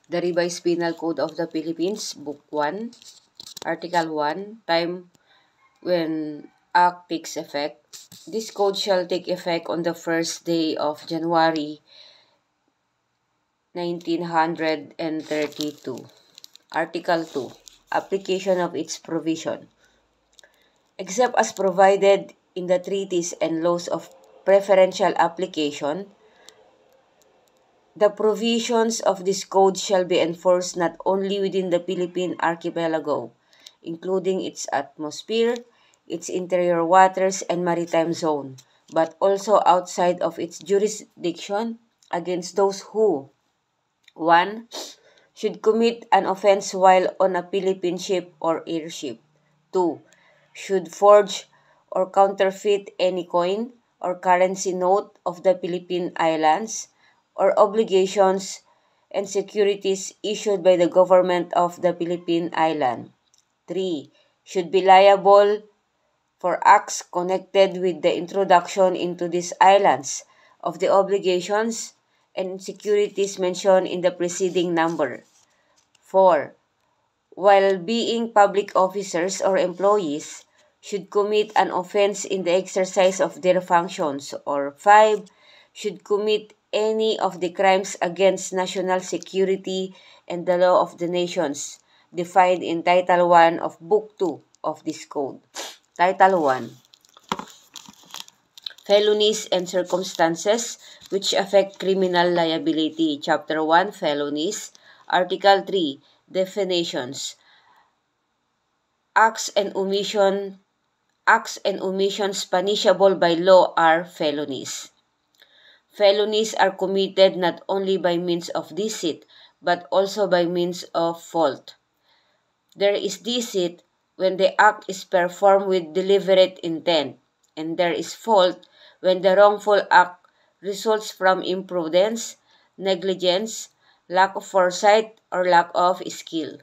The Revised Penal Code of the Philippines, Book 1, Article 1, Time when Act takes effect. This code shall take effect on the first day of January 1932. Article 2, Application of its provision. Except as provided in the treaties and laws of preferential application, the provisions of this code shall be enforced not only within the Philippine archipelago, including its atmosphere, its interior waters and maritime zone, but also outside of its jurisdiction against those who 1. Should commit an offense while on a Philippine ship or airship. 2. Should forge or counterfeit any coin or currency note of the Philippine Islands or obligations and securities issued by the government of the Philippine Island. 3. Should be liable for acts connected with the introduction into these islands of the obligations and securities mentioned in the preceding number. 4. While being public officers or employees, should commit an offense in the exercise of their functions. Or 5. Should commit any of the crimes against national security and the law of the nations, defined in Title 1 of Book 2 of this code. Title 1. Felonies and circumstances which affect criminal liability. Chapter 1, Felonies. Article 3, Definitions. Acts and omissions punishable by law are felonies. Felonies are committed not only by means of deceit, but also by means of fault. There is deceit when the act is performed with deliberate intent, and there is fault when the wrongful act results from imprudence, negligence, lack of foresight, or lack of skill.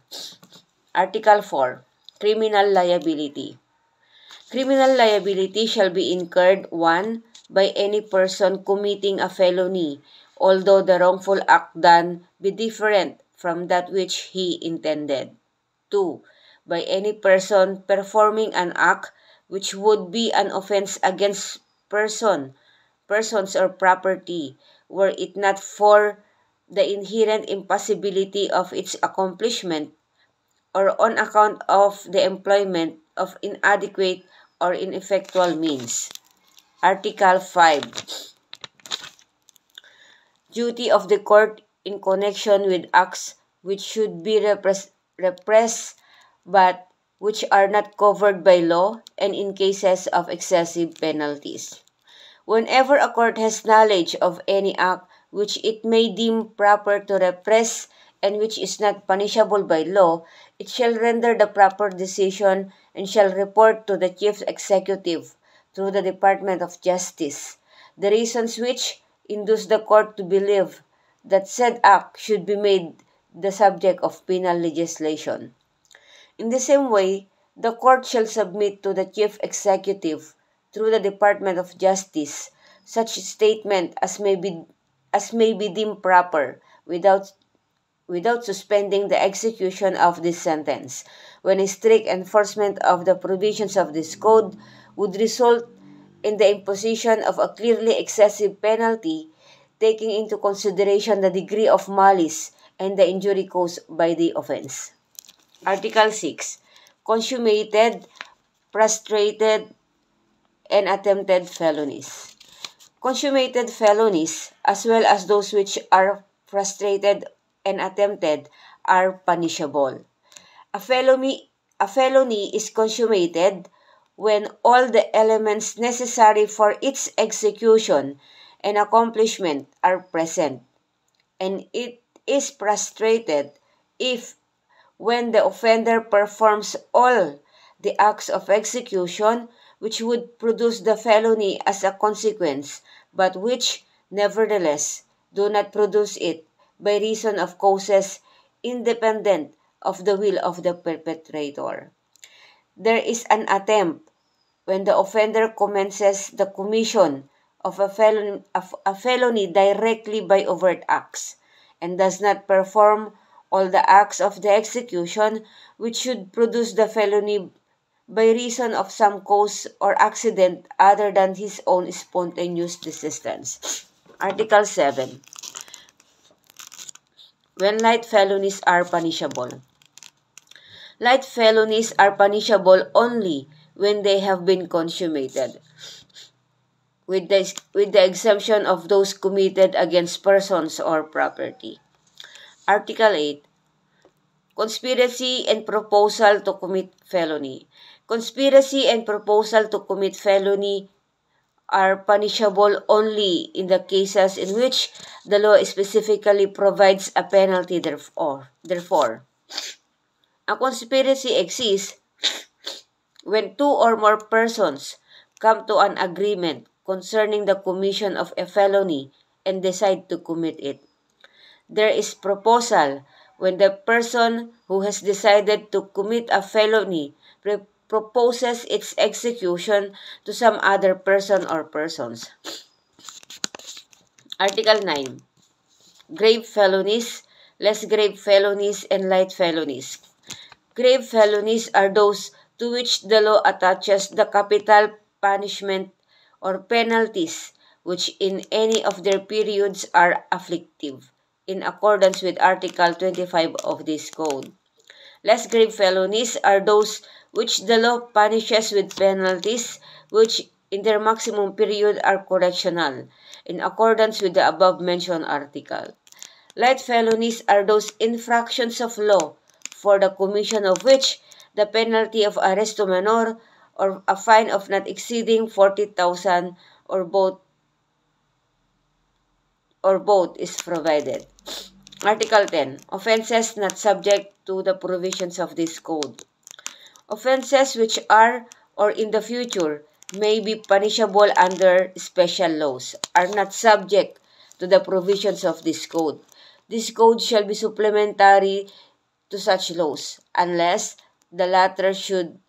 Article 4. Criminal liability. Criminal liability shall be incurred 1. By any person committing a felony, although the wrongful act done be different from that which he intended. 2. By any person performing an act which would be an offense against persons or property, were it not for the inherent impossibility of its accomplishment, or on account of the employment of inadequate or ineffectual means. Article 5. Duty of the court in connection with acts which should be repressed but which are not covered by law, and in cases of excessive penalties. Whenever a court has knowledge of any act which it may deem proper to repress and which is not punishable by law, it shall render the proper decision and shall report to the Chief Executive through the Department of Justice the reasons which induce the court to believe that said act should be made the subject of penal legislation. In the same way, the court shall submit to the Chief Executive through the Department of Justice such statement as may be deemed proper without suspending the execution of this sentence, when a strict enforcement of the provisions of this code would result in the imposition of a clearly excessive penalty, taking into consideration the degree of malice and the injury caused by the offense. Article 6. Consummated, frustrated, and attempted felonies. Consummated felonies, as well as those which are frustrated and attempted, are punishable. A felony is consummated when all the elements necessary for its execution and accomplishment are present, and it is frustrated if when the offender performs all the acts of execution which would produce the felony as a consequence, but which, nevertheless, do not produce it by reason of causes independent of the will of the perpetrator. There is an attempt when the offender commences the commission of a felony directly by overt acts, and does not perform all the acts of the execution which should produce the felony by reason of some cause or accident other than his own spontaneous desistance. Article 7. When light felonies are punishable. Light felonies are punishable only when they have been consummated, with the exemption of those committed against persons or property. Article 8. Conspiracy and proposal to commit felony. Conspiracy and proposal to commit felony are punishable only in the cases in which the law specifically provides a penalty Therefore, a conspiracy exists when two or more persons come to an agreement concerning the commission of a felony and decide to commit it. There is proposal when the person who has decided to commit a felony proposes its execution to some other person or persons. Article 9. Grave felonies, less grave felonies, and light felonies. Grave felonies are those to which the law attaches the capital punishment or penalties which in any of their periods are afflictive, in accordance with Article 25 of this Code. Less grave felonies are those which the law punishes with penalties which in their maximum period are correctional, in accordance with the above-mentioned article. Light felonies are those infractions of law for the commission of which the penalty of arresto menor or a fine of not exceeding 40,000 or both is provided. Article 10. Offenses not subject to the provisions of this code. Offenses which are or in the future may be punishable under special laws are not subject to the provisions of this code. This code shall be supplementary to such laws unless the latter should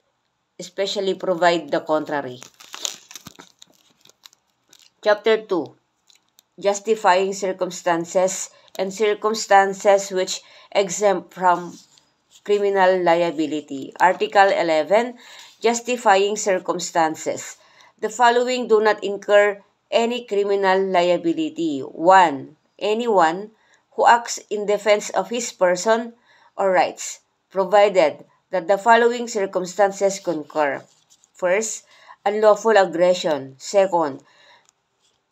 especially provide the contrary. Chapter 2. Justifying circumstances and circumstances which exempt from criminal liability. Article 11. Justifying circumstances. The following do not incur any criminal liability. 1. Anyone who acts in defense of his person or rights, provided that the following circumstances concur. First, unlawful aggression. Second,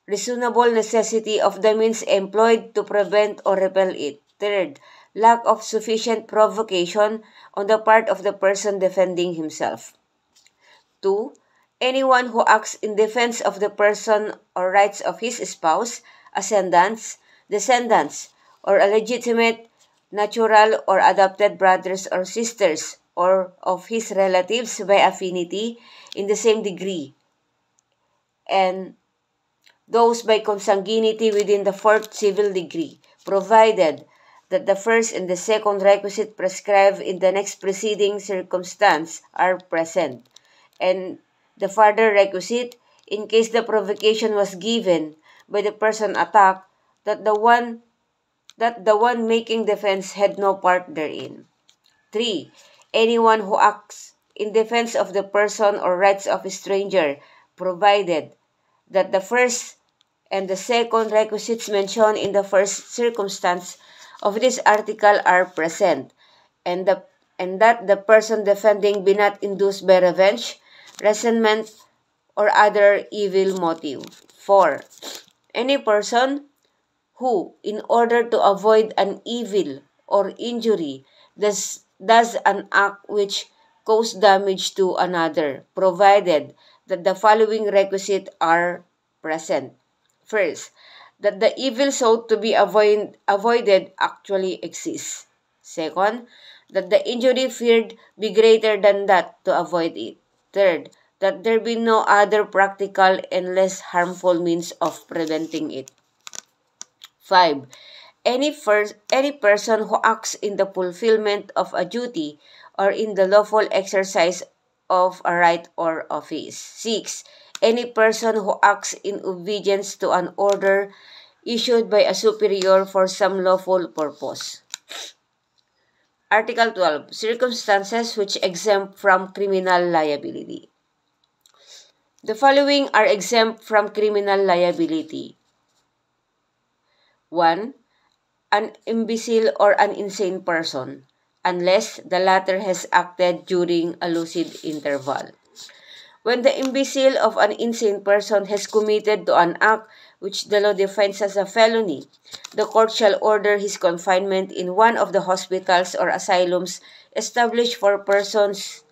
reasonable necessity of the means employed to prevent or repel it. Third, lack of sufficient provocation on the part of the person defending himself. 2. Anyone who acts in defense of the person or rights of his spouse, ascendants, descendants, or illegitimate, natural, or adopted brothers or sisters, or of his relatives by affinity in the same degree, and those by consanguinity within the fourth civil degree, provided that the first and the second requisite prescribed in the next preceding circumstance are present, and the further requisite, in case the provocation was given by the person attacked, that the one making defense had no part therein. 3. Anyone who acts in defense of the person or rights of a stranger, provided that the first and the second requisites mentioned in the first circumstance of this article are present, and that the person defending be not induced by revenge, resentment, or other evil motive. 4. Any person who, in order to avoid an evil or injury, does an act which cause damage to another, provided that the following requisites are present. First, that the evil sought to be avoided actually exists. Second, that the injury feared be greater than that to avoid it. Third, that there be no other practical and less harmful means of preventing it. 5. Any person who acts in the fulfillment of a duty or in the lawful exercise of a right or office. 6. Any person who acts in obedience to an order issued by a superior for some lawful purpose. Article 12. Circumstances which exempt from criminal liability. The following are exempt from criminal liability. 1. An imbecile or an insane person, unless the latter has acted during a lucid interval. When the imbecile of an insane person has committed to an act which the law defines as a felony, the court shall order his confinement in one of the hospitals or asylums established for persons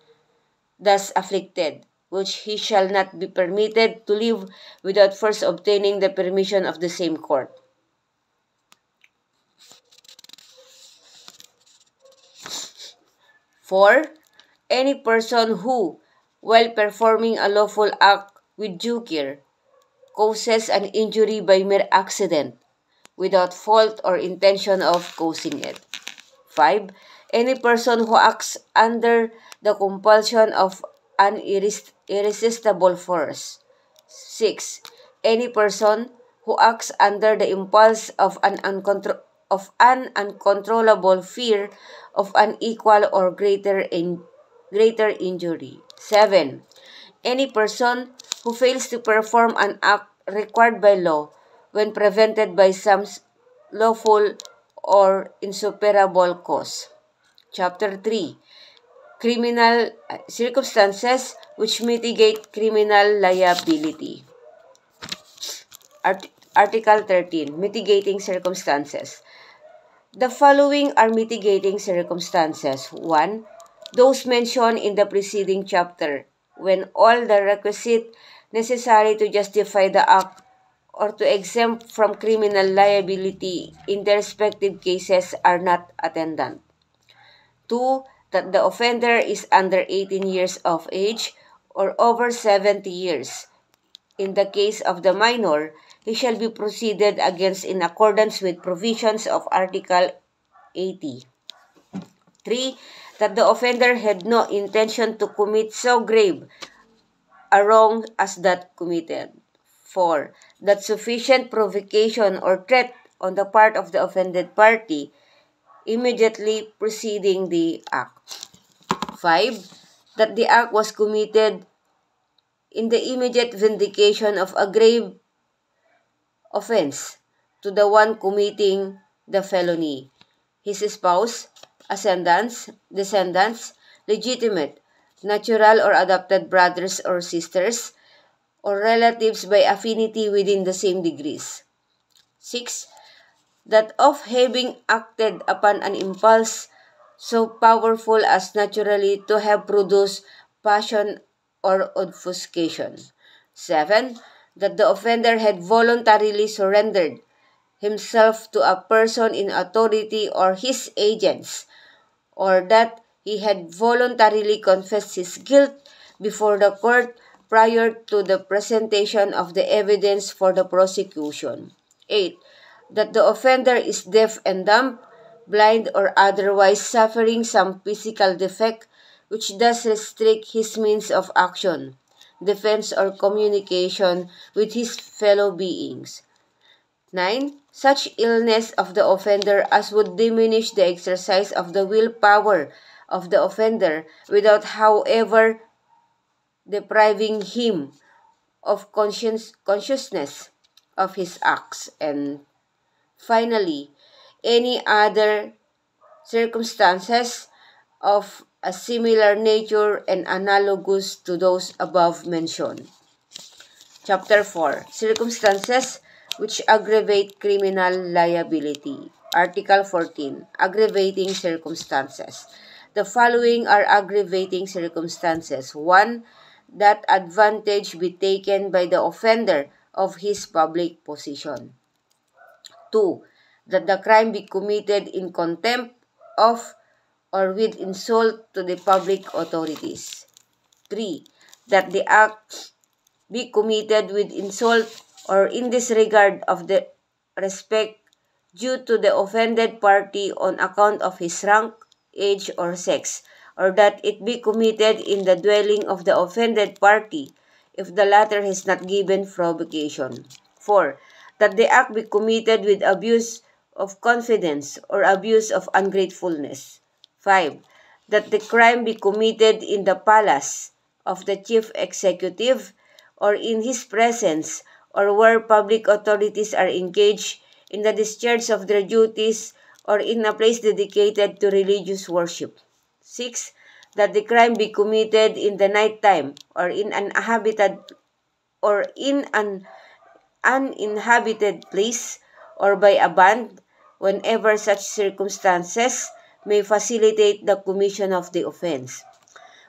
thus afflicted, which he shall not be permitted to leave without first obtaining the permission of the same court. For any person who, while performing a lawful act with due care, causes an injury by mere accident, without fault or intention of causing it. 5. Any person who acts under the compulsion of an irresistible force. 6. Any person who acts under the impulse of an uncontrollable fear of an equal or greater injury. 7. Any person who fails to perform an act required by law when prevented by some lawful or insuperable cause. Chapter 3. Criminal circumstances which mitigate criminal liability. Article 13. Mitigating circumstances. The following are mitigating circumstances. 1. Those mentioned in the preceding chapter, when all the requisite necessary to justify the act or to exempt from criminal liability in the respective cases are not attendant. 2. That the offender is under 18 years of age or over 70 years. In the case of the minor, he shall be proceeded against in accordance with provisions of Article 80. 3. That the offender had no intention to commit so grave a wrong as that committed. 4. That sufficient provocation or threat on the part of the offended party immediately preceding the act. 5. That the act was committed in the immediate vindication of a grave offense to the one committing the felony, his spouse, ascendants, descendants, legitimate, natural or adopted brothers or sisters, or relatives by affinity within the same degrees. 6. That of having acted upon an impulse so powerful as naturally to have produced passion or obfuscation. 7. That the offender had voluntarily surrendered himself to a person in authority or his agents, or that he had voluntarily confessed his guilt before the court prior to the presentation of the evidence for the prosecution. 8. That the offender is deaf and dumb, blind, or otherwise suffering some physical defect which does restrict his means of action, defense, or communication with his fellow beings. 9. Such illness of the offender as would diminish the exercise of the willpower of the offender without, however, depriving him of consciousness of his acts. And finally, any other circumstances of a similar nature and analogous to those above mentioned. Chapter 4. Circumstances which aggravate criminal liability. Article 14. Aggravating circumstances. The following are aggravating circumstances. 1. That advantage be taken by the offender of his public position. 2. That the crime be committed in contempt of or with insult to the public authorities. 3. That the act be committed with insult or in disregard of the respect due to the offended party on account of his rank, age, or sex, or that it be committed in the dwelling of the offended party if the latter has not given provocation. 4. That the act be committed with abuse of confidence or abuse of ungratefulness. 5. That the crime be committed in the palace of the chief executive or in his presence or where public authorities are engaged in the discharge of their duties or in a place dedicated to religious worship. 6. That the crime be committed in the night time or in an uninhabited place or by a band whenever such circumstances may facilitate the commission of the offense.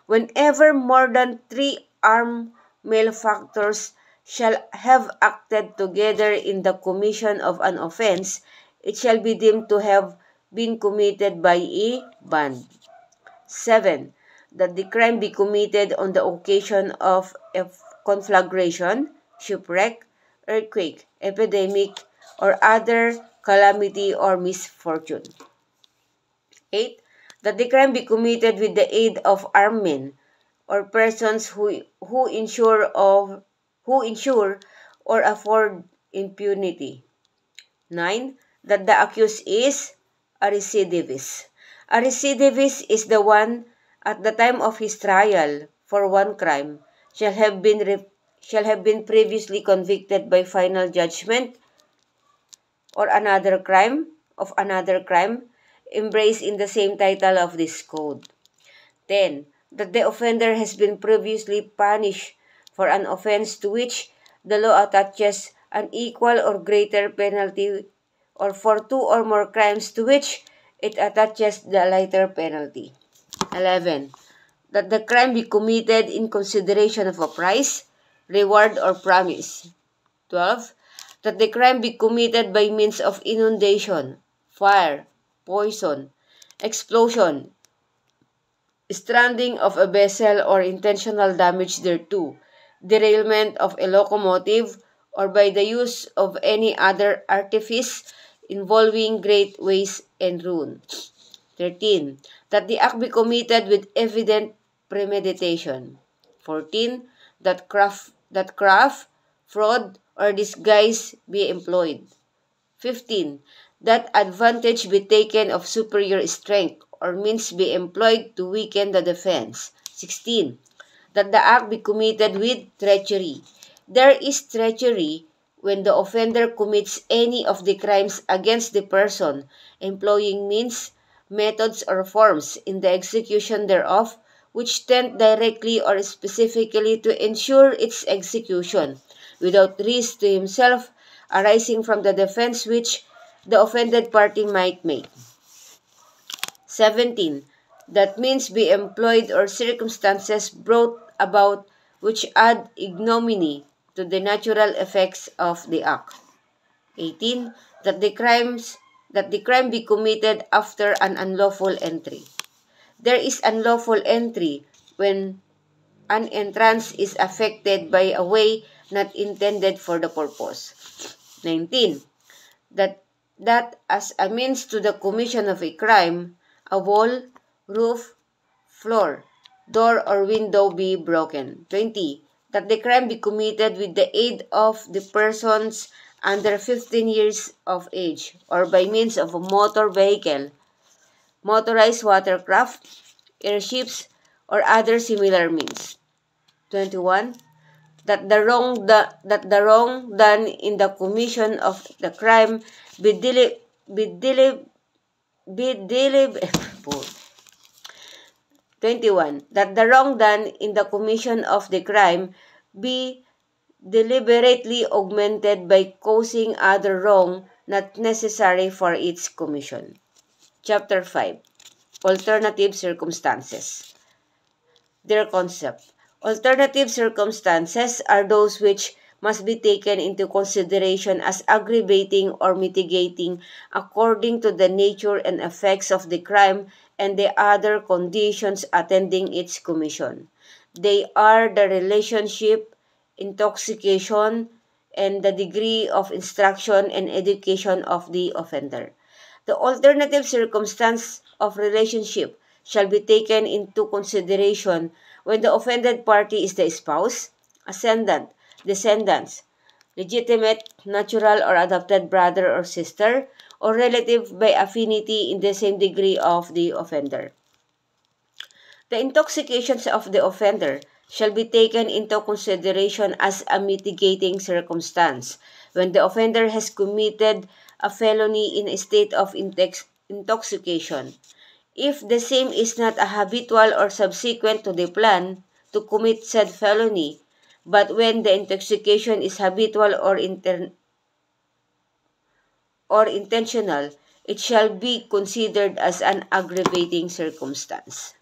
Whenever more than 3 armed malefactors shall have acted together in the commission of an offense, it shall be deemed to have been committed by a band. 7. That the crime be committed on the occasion of a conflagration, shipwreck, earthquake, epidemic, or other calamity or misfortune. 8. That the crime be committed with the aid of armed men or persons who ensure or afford impunity. 9. That the accused is a recidivist. A recidivist is the one at the time of his trial for one crime shall have been previously convicted by final judgment or another crime embraced in the same title of this code. 10. That the offender has been previously punished for an offense to which the law attaches an equal or greater penalty or for 2 or more crimes to which it attaches the lighter penalty. 11. That the crime be committed in consideration of a prize, reward, or promise. 12. That the crime be committed by means of inundation, fire, poison, explosion, stranding of a vessel or intentional damage thereto, derailment of a locomotive, or by the use of any other artifice involving great waste and ruin. 13. That the act be committed with evident premeditation. 14. That craft, fraud, or disguise be employed. 15. That advantage be taken of superior strength or means be employed to weaken the defense. 16. That the act be committed with treachery. There is treachery when the offender commits any of the crimes against the person, employing means, methods, or forms in the execution thereof, which tend directly or specifically to ensure its execution, without risk to himself arising from the defense which the offended party might make. 17. That means be employed or circumstances brought about which add ignominy to the natural effects of the act. 18. That the crime be committed after an unlawful entry. There is unlawful entry when an entrance is effected by a way not intended for the purpose. 19. That as a means to the commission of a crime, a wall, roof, floor, door, or window be broken. 20. That the crime be committed with the aid of the persons under 15 years of age or by means of a motor vehicle, motorized watercraft, airships, or other similar means. 21. That the wrong done in the commission of the crime be 21. That the wrong done in the commission of the crime be deliberately augmented by causing other wrong not necessary for its commission. Chapter 5. Alternative circumstances. Their concept. Alternative circumstances are those which must be taken into consideration as aggravating or mitigating according to the nature and effects of the crime and the other conditions attending its commission. They are the relationship, intoxication, and the degree of instruction and education of the offender. The alternative circumstance of relationship shall be taken into consideration when the offended party is the spouse, ascendant, descendants, legitimate, natural, or adopted brother or sister, or relative by affinity in the same degree of the offender. The intoxications of the offender shall be taken into consideration as a mitigating circumstance when the offender has committed a felony in a state of intoxication. If the same is not a habitual or subsequent to the plan to commit said felony, but when the intoxication is habitual or intentional, it shall be considered as an aggravating circumstance.